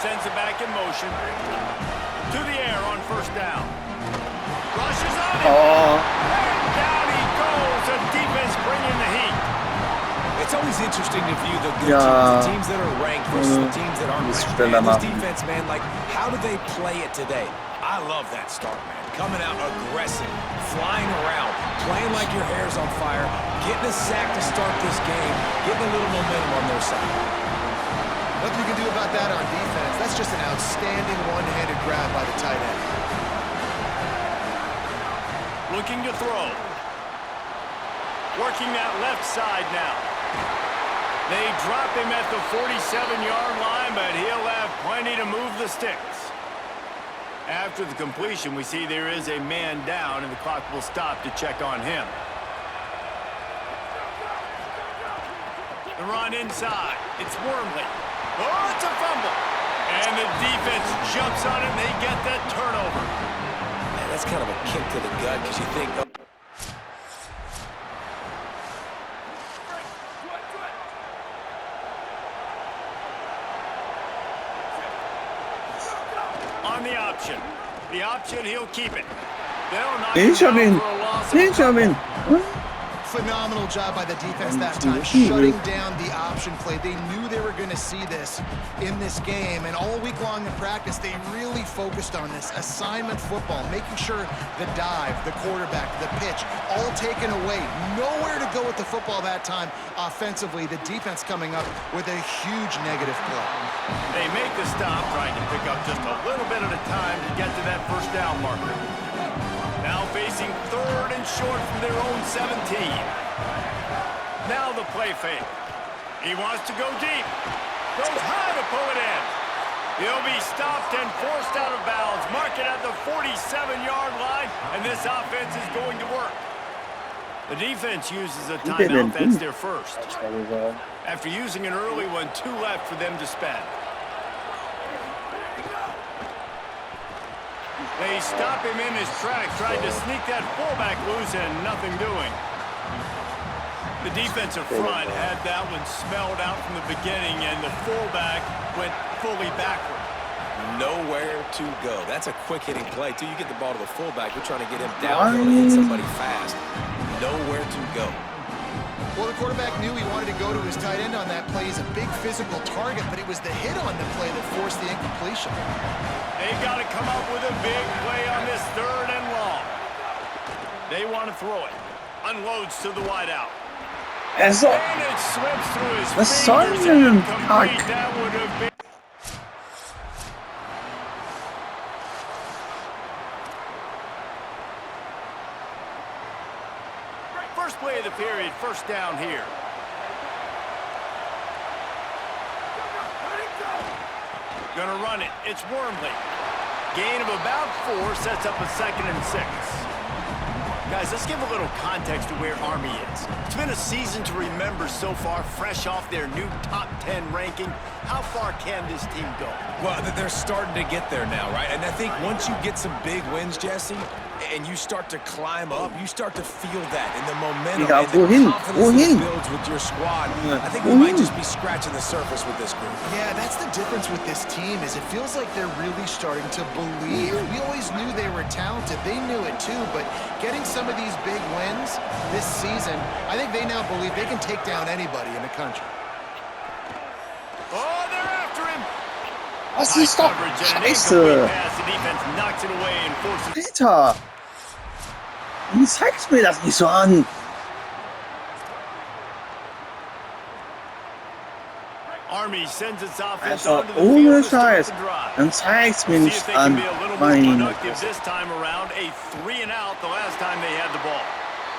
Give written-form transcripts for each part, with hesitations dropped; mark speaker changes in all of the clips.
Speaker 1: Sends it back in motion. To the air on first down. Rushes on him. And down he goes. The defense bringing the heat.
Speaker 2: It's always interesting to view the good teams, the teams that are ranked versus the teams that aren't ranked. And this defense, man, like, how do they play it today? I love that start, man. Coming out aggressive, flying around, playing like your hair's on fire, getting a sack to start this game, getting a little momentum on their side.
Speaker 3: Nothing you can do about that on defense. That's just an outstanding one-handed grab by the tight end.
Speaker 1: Looking to throw. Working that left side now. They drop him at the 47-yard line, but he'll have plenty to move the sticks. After the completion, we see there is a man down, and the clock will stop to check on him. The run inside. It's Wormley. Oh, it's a fumble. And the defense jumps on it, and they get that turnover.
Speaker 2: Man, that's kind of a kick to the gut because you think...
Speaker 1: On the option. The option, he'll keep it. They'll knock
Speaker 4: Benjamin.
Speaker 1: him down for a loss of
Speaker 4: Benjamin.
Speaker 3: Phenomenal job by the defense that time, shutting down the option play. They knew they were going to see this in this game, and all week long in practice, they really focused on this assignment football, making sure the dive, the quarterback, the pitch, all taken away. Nowhere to go with the football that time offensively. The defense coming up with a huge negative play.
Speaker 1: They make the stop, trying to pick up just a little bit at a time to get to that first down marker. Now facing third and short from their own 17. Now the play fake. He wants to go deep. Goes high to pull it in. He'll be stopped and forced out of bounds. Mark it at the 47-yard line, and this offense is going to work. The defense uses a timeout. That's their first. After using an early one, 2 left for them to spend. They stop him in his tracks, trying to sneak that fullback loose, and nothing doing. The defensive front had that one smelled out from the beginning, and the fullback went fully backward.
Speaker 2: Nowhere to go. That's a quick-hitting play, too. You get the ball to the fullback. We're trying to get him downhill to hit somebody fast. Nowhere to go.
Speaker 3: Well, the quarterback knew he wanted to go to his tight end on that play. He's a big physical target, but it was the hit on the play that forced the incompletion.
Speaker 1: They got to come up with a big play on this third and long. They want to throw it. Unloads to the wideout. And it slips through his fingers and complete. That would have been... First play of the period, first down here. Gonna run it. It's Wormley. Gain of about 4 sets up a 2nd and 6. Guys, let's give a little context to where Army is. It's been a season to remember so far, fresh off their new top 10 ranking. How far can this team go?
Speaker 2: Well, they're starting to get there now, right? And I think once you get some big wins, Jesse, and you start to climb up, you start to feel that in the momentum and the confidence that builds with your squad. I think we might just be scratching the surface with this group.
Speaker 3: Yeah, that's the difference with this team is it feels like they're really starting to believe. We always knew they were talented. They knew it too, but getting some of these big wins this season, I think they now believe they can take down anybody in the country.
Speaker 1: Oh, they're after him.
Speaker 4: Was ist doch scheiße. Alter. Wie zeigst mir das nicht so an? Also ohne Scheiß. Dann zeig's mir nicht an. Meine Fresse.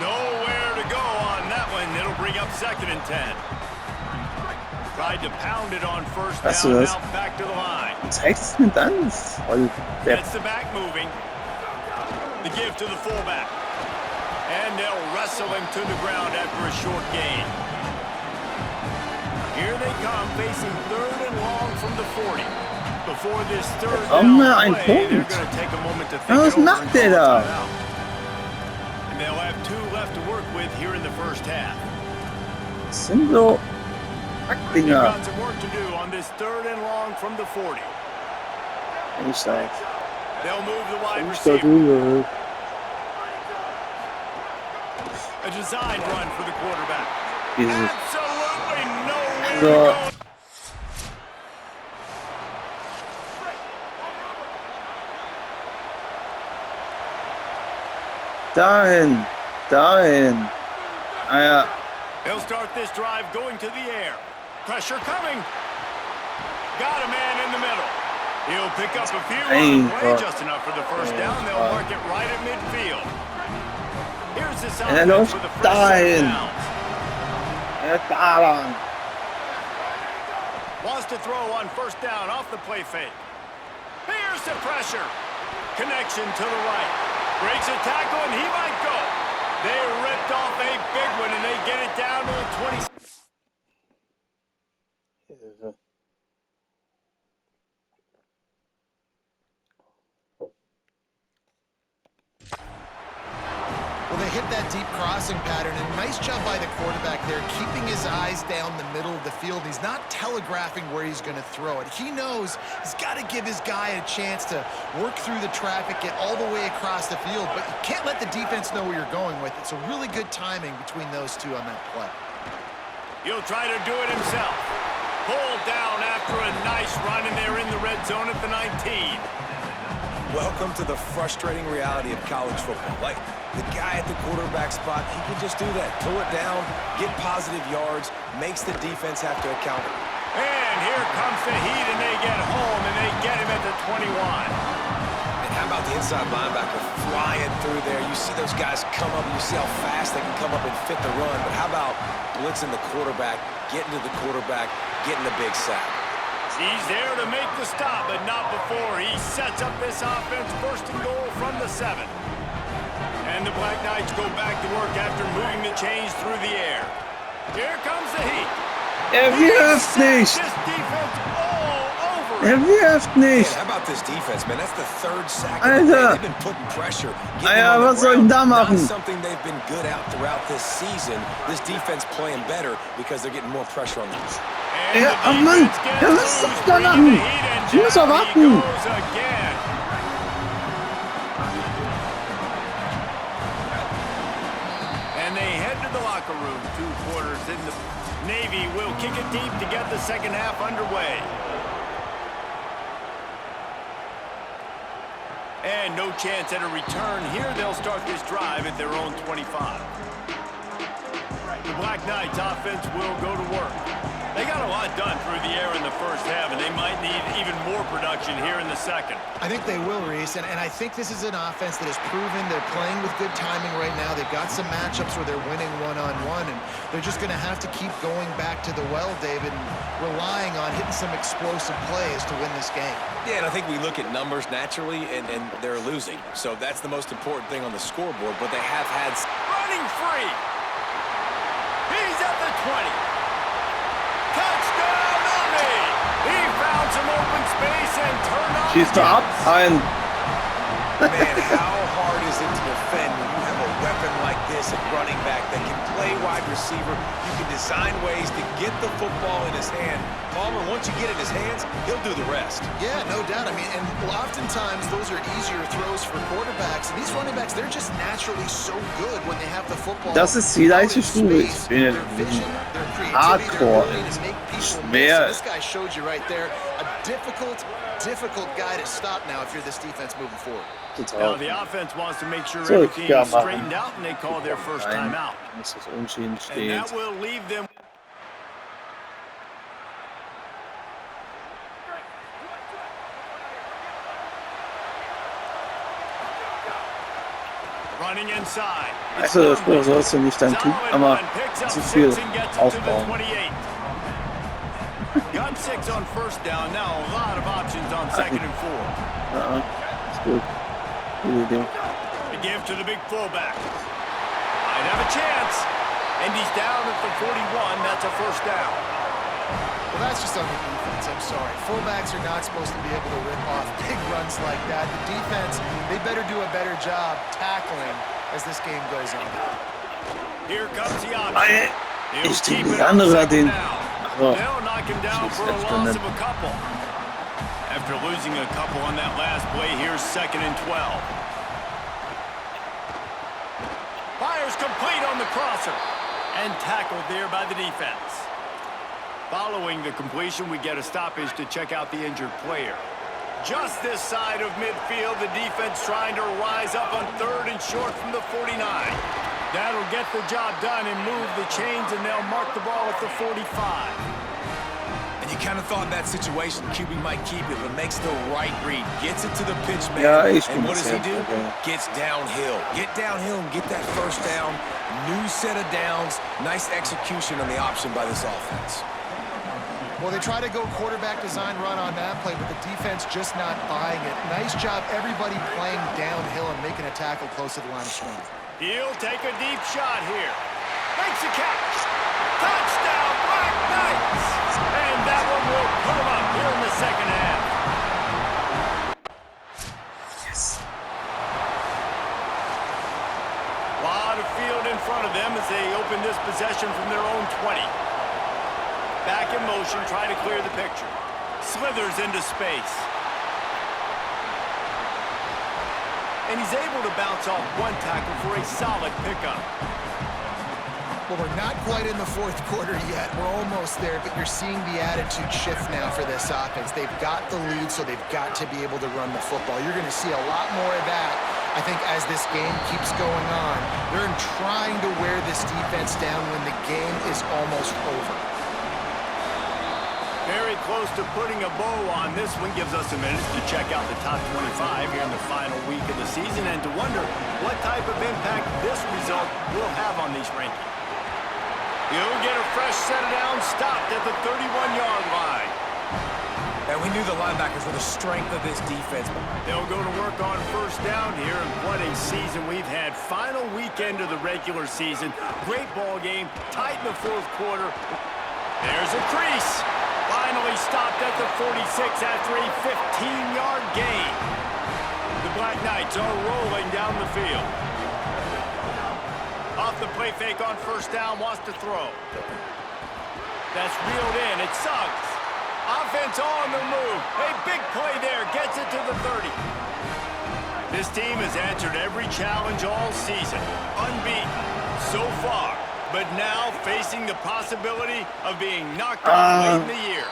Speaker 1: Nowhere to go on that one. It'll bring up 2nd and 10. Tried to pound it on first down, now back to the line.
Speaker 4: Zeig's es mir dann.
Speaker 1: Gets the back moving. The give to the fullback. And they'll wrestle him to the ground after a short gain. Here they come, facing 3rd and long from the 40. Before this 3rd down play, they're going to take a moment to think it over and call it out. And they'll have 2 left to work with here in the first half.
Speaker 4: Sind so
Speaker 1: They've got some work to do on this 3rd and long from the 40.
Speaker 4: Ich sag.
Speaker 1: They'll move the wide
Speaker 4: Ich sag
Speaker 1: receiver. A design run for the quarterback.
Speaker 4: Jesus.
Speaker 1: Absolutely nowhere
Speaker 4: So.
Speaker 1: to go.
Speaker 4: Dahin. Ah ja.
Speaker 1: They'll start this drive going to the air. Pressure coming. Got a man in the middle. He'll pick up a few on the play, just enough for the first down. They'll mark it right at midfield. Here's this offense for the first set of downs.
Speaker 4: Da lang.
Speaker 1: Wants to throw on first down off the play fake. Here's the pressure. Connection to the right. Breaks a tackle, and he might go. They ripped off a big one, and they get it down to the 20.
Speaker 3: Well, they hit that deep crossing pattern, and nice job by the quarterback there, keeping his eyes down the middle of the field. He's not telegraphing where he's going to throw it. He knows he's got to give his guy a chance to work through the traffic, get all the way across the field, but you can't let the defense know where you're going with it. So really good timing between those two on that play.
Speaker 1: He'll try to do it himself. Pulled down after a nice run, and they're in the red zone at the 19.
Speaker 2: Welcome to the frustrating reality of college football. Like, the guy at the quarterback spot, he can just do that. Pull it down, get positive yards, makes the defense have to account.
Speaker 1: And here comes the heat, and they get home, and they get him at the 21.
Speaker 2: And how about the inside linebacker flying through there? You see those guys come up, and you see how fast they can come up and fit the run. But how about blitzing the quarterback, getting to the quarterback, getting the big sack?
Speaker 1: He's there to make the stop, but not before. He sets up this offense first and goal from the 7. And the Black Knights go back to work after moving the chains through the air. Here comes the heat.
Speaker 4: Wirft nicht.
Speaker 1: This defense all over.
Speaker 4: Wirft nicht.
Speaker 2: Man, how about this defense, man? That's the third sack.
Speaker 4: Alter.
Speaker 2: They've been putting pressure.
Speaker 4: Ja, was soll ich da machen?
Speaker 2: Not something they've been good at throughout this season. This defense playing better because they're getting more pressure on them.
Speaker 4: Ja, oh Mann, ja, was soll ich da machen? Ich muss doch warten.
Speaker 1: And they head to the locker room. 2 quarters in the Navy will kick it deep to get the second half underway. And no chance at a return here. They'll start this drive at their own 25. The Black Knights offense will go to work. They got a lot done through the air in the first half, and they might need even more production here in the second.
Speaker 3: I think they will, Reese, and I think this is an offense that has proven they're playing with good timing right now. They've got some matchups where they're winning one-on-one, and they're just going to have to keep going back to the well, David, and relying on hitting some explosive plays to win this game.
Speaker 2: Yeah, and I think we look at numbers naturally, and they're losing. So that's the most important thing on the scoreboard, but they have had...
Speaker 1: Running free. He's at the 20. Touchdown, Army! He found some open space and turned on.
Speaker 4: Schießt er ab? Ein.
Speaker 2: Man, how hard is it to defend when you have a weapon like this at running back that can play wide receiver? You can design ways to get the football in his hand. Palmer, once you get it in his hands, he'll do the rest.
Speaker 3: Yeah, no doubt. I mean, and oftentimes those are easier throws for quarterbacks. And these running backs, they're just naturally so good when they have the football.
Speaker 4: Das ist die leichte Schule. Ich bin hardcore. Schwer.
Speaker 3: This guy showed you right there a difficult guy to stop now if you're this defense moving forward.
Speaker 1: Now the offense wants to make sure everything is straightened out, and they call their first time out. And that will leave them. Running inside.
Speaker 4: Also, das Spiel sollst du nicht dann tun, aber zu viel aufbauen.
Speaker 1: Got 6 on first down. Now a lot of options on second and 4.
Speaker 4: Ist gut. Gute Idee.
Speaker 1: A give to the big fullback. Might have a chance. And he's down at the 41. That's a first down.
Speaker 3: Well, that's just on the defense. I'm sorry. Fullbacks are not supposed to be able to rip off big runs like that. The defense, they better do a better job tackling as this game goes on.
Speaker 1: Here comes the option.
Speaker 4: Ich die andere den.
Speaker 1: They'll knock him down for a loss of a couple. After losing a couple on that last play, here's 2nd and 12. Fires complete on the crosser. And tackled there by the defense. Following the completion, we get a stoppage to check out the injured player. Just this side of midfield, the defense trying to rise up on 3rd and short from the 49. That'll get the job done and move the chains, and they'll mark the ball at the 45.
Speaker 2: And you kind of thought in that situation, QB might keep it, but makes the right read. Gets it to the pitch man.
Speaker 4: Ja, ich
Speaker 2: and
Speaker 4: bin
Speaker 2: what does he do?
Speaker 4: okay.
Speaker 2: Gets downhill. Get downhill and get that first down. New set of downs. Nice execution on the option by this offense.
Speaker 3: Well, they try to go quarterback design run on that play, but the defense just not buying it. Nice job, everybody playing downhill and making a tackle close to the line of scrimmage.
Speaker 1: He'll take a deep shot here. Makes a catch. Touchdown, Black Knights! And that one will put him up here in the second half.
Speaker 4: Yes.
Speaker 1: Lot of field in front of them as they open this possession from their own 20. Back in motion, trying to clear the picture. Slithers into space. And he's able to bounce off one tackle for a solid pickup.
Speaker 3: Well, we're not quite in the 4th quarter yet. We're almost there, but you're seeing the attitude shift now for this offense. They've got the lead, so they've got to be able to run the football. You're going to see a lot more of that, I think, as this game keeps going on. They're trying to wear this defense down when the game is almost over.
Speaker 1: Very close to putting a bow on this one. Gives us a minute to check out the top 25 here in the final week of the season and to wonder what type of impact this result will have on these rankings. He'll get a fresh set of downs, stopped at the 31-yard line.
Speaker 2: And we knew the linebackers were the strength of this defense.
Speaker 1: They'll go to work on 1st down here, and what a season we've had. Final weekend of the regular season. Great ball game, tight in the 4th quarter. There's a crease. Finally stopped at the 46 after a 15-yard gain. The Black Knights are rolling down the field. Off the play fake on 1st down, wants to throw. That's reeled in, it sucks. Offense on the move. A big play there, gets it to the 30. This team has answered every challenge all season. Unbeaten so far. But now facing the possibility of being knocked out late in the year.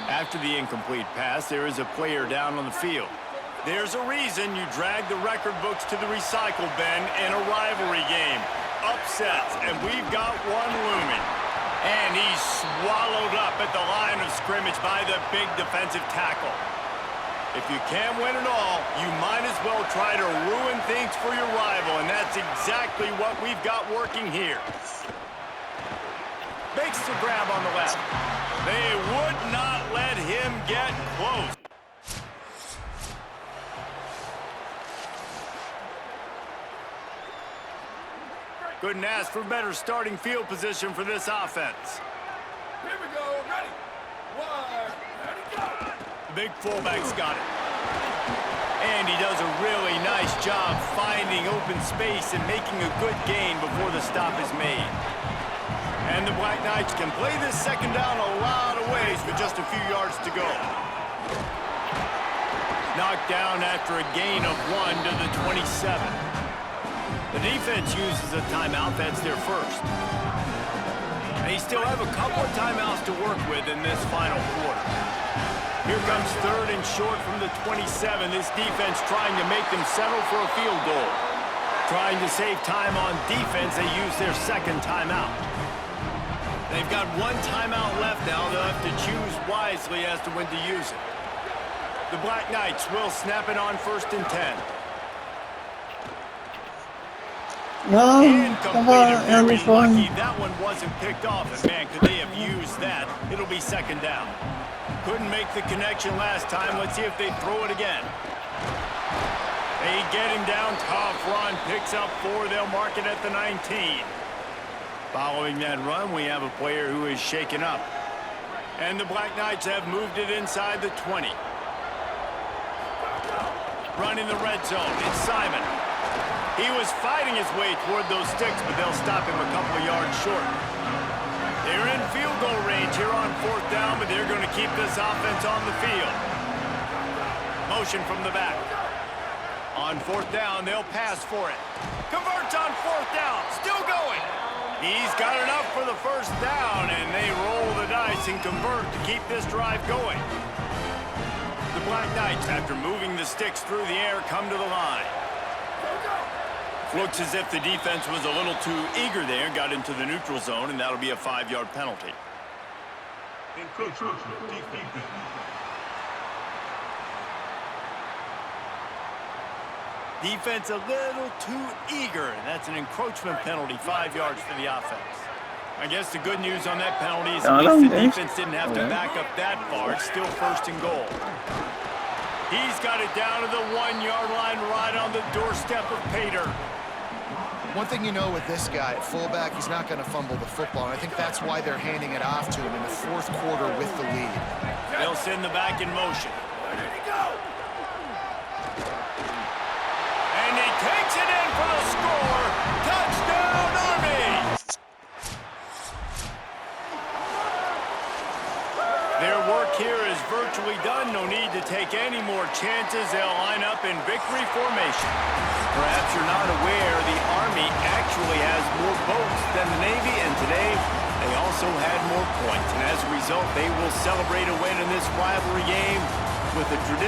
Speaker 1: After the incomplete pass, there is a player down on the field. There's a reason you drag the record books to the recycle bin in a rivalry game. Upsets, and we've got one looming. And he's swallowed up at the line of scrimmage by the big defensive tackle. If you can't win it all, you might as well try to ruin things for your rival, and that's exactly what we've got working here. Makes the grab on the left. They would not let him get close. Couldn't ask for better starting field position for this offense.
Speaker 5: Here we go, ready. 1, ready, go.
Speaker 1: The big fullback's got it. And he does a really nice job finding open space and making a good gain before the stop is made. And the Black Knights can play this 2nd down a lot of ways with just a few yards to go. Knocked down after a gain of 1 to the 27. The defense uses a timeout. That's their first. They still have a couple of timeouts to work with in this final quarter. Here comes 3rd and short from the 27. This defense trying to make them settle for a field goal. Trying to save time on defense, they use their 2nd timeout. They've got 1 timeout left now. They'll have to choose wisely as to when to use it. The Black Knights will snap it on 1st and 10.
Speaker 4: Ja, aber ehrlich wollen.
Speaker 1: That one wasn't picked off, and man, could they have used that? It'll be 2nd down. Couldn't make the connection last time. Let's see if they throw it again. They get him down. Tough run. Picks up 4. They'll mark it at the 19. Following that run, we have a player who is shaken up. And the Black Knights have moved it inside the 20. Running the red zone. It's Simon. He was fighting his way toward those sticks, but they'll stop him a couple of yards short. They're in field goal range here on 4th down, but they're going to keep this offense on the field. Motion from the back. On fourth down, they'll pass for it. Converts on fourth down. Still going. He's got enough for the first down, and they roll the dice and convert to keep this drive going. The Black Knights, after moving the sticks through the air, come to the line. Looks as if the defense was a little too eager there, got into the neutral zone, and that'll be a 5-yard penalty. Defense a little too eager, and that's an encroachment penalty, 5 yards for the offense. I guess the good news on that penalty is at least the defense didn't have to back up that far. It's still first and goal. He's got it down to the 1-yard line, right on the doorstep of Pater.
Speaker 3: One thing you know with this guy, at fullback, he's not going to fumble the football, and I think that's why they're handing it off to him in the fourth quarter with the lead.
Speaker 1: They'll send the back in motion. And he takes it in for the score. Touchdown, Army! Their work here is virtually done. No need to take any more chances. They'll line up in victory formation. Perhaps you're not aware, the Army actually has more votes than the Navy, and today they also had more points. And as a result, they will celebrate a win in this rivalry game with a tradition.